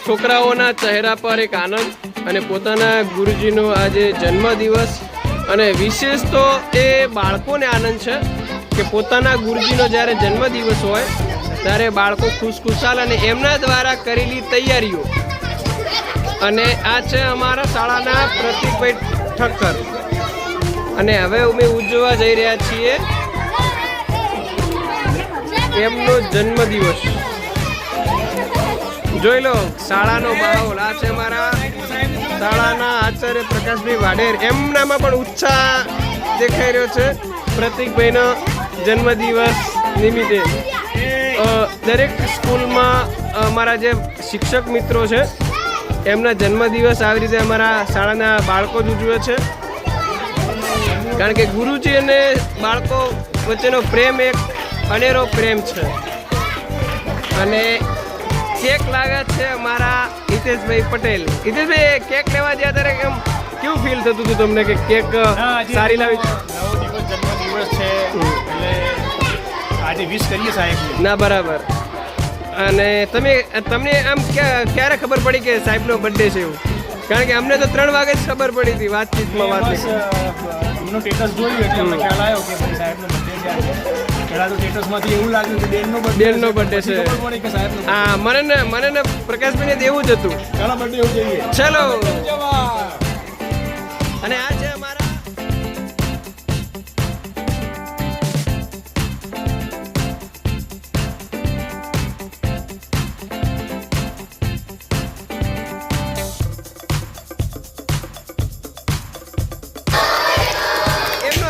છોકરાઓના ચહેરા પર એક આનંદ અને પોતાના ગુરુજીનો આજે જન્મદિવસ અને વિશેષ તો એ બાળકોને આનંદ છે કે પોતાના ગુરુજીનો જ્યારે જન્મદિવસ હોય ત્યારે બાળકો ખુશખુશાલ અને એમના દ્વારા કરેલી તૈયારીઓ અને આ છે અમારા શાળાના પ્રતિકભાઈ ઠક્કર અને હવે અમે ઉજવવા જઈ રહ્યા છીએ એમનો જન્મદિવસ. જોઈ લો શાળાનો માહોલ. આ છે અમારા શાળાના આચાર્ય પ્રકાશભાઈ વાઢેર. એમનામાં પણ ઉત્સાહ દેખાઈ રહ્યો છે પ્રતિકભાઈનો જન્મદિવસ નિમિત્તે. દરેક સ્કૂલમાં અમારા જે શિક્ષક મિત્રો છે એમના જન્મદિવસ આવી રીતે અમારા શાળાના બાળકો જ ઉજવે છે, કારણ કે ગુરુજી અને બાળકો વચ્ચેનો પ્રેમ એક અનેરો પ્રેમ છે. અને કેક લાગે છે અમારા હિતેશભાઈ પટેલ. હિતેશભાઈ કેક લેવા ગયા ત્યારે કેમ કેવું ફીલ થતું હતું તમને કે કેક સારી લાવી? જન્મદિવસ છે એટલે આજે વિશ કરીએ સાહેબ. ના બરાબર. અને તમને આમ ક્યારે ખબર પડી કે સાહેબનો બર્થડે છે એવું? કારણ કે અમને તો 3 વાગે જ ખબર પડી હતી વાતચીતમાં. એમનો સ્ટેટસ જોયું એટલે અમને ખ્યાલ આવ્યો કે ભાઈ સાહેબનો બર્થડે છે. પહેલાં તો સ્ટેટસમાંથી એવું લાગ્યું કે બેનનો બર્થડે છે. ખબર પડી કે સાહેબનો. હા, મને ને પ્રકાશભાઈને એવું જ હતું. ચાલો બર્થડે એવું જઈએ. ચલો. અને આ છે અમારા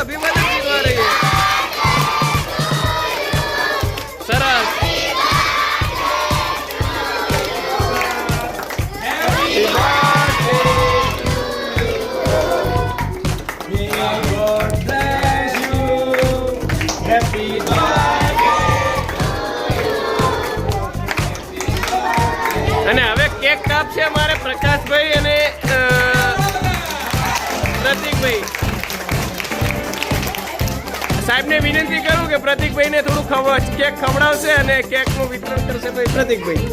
અભિવાદન જીતવા રહીએ. સરસ. અને હવે કેક કાપશે અમારે પ્રકાશભાઈ અને પ્રતિકભાઈ. સાહેબને વિનંતી કરું કે પ્રતિકભાઈને થોડું કેક ખવડાવશે અને કેકનું વિતરણ કરશે ભાઈ પ્રતિકભાઈ.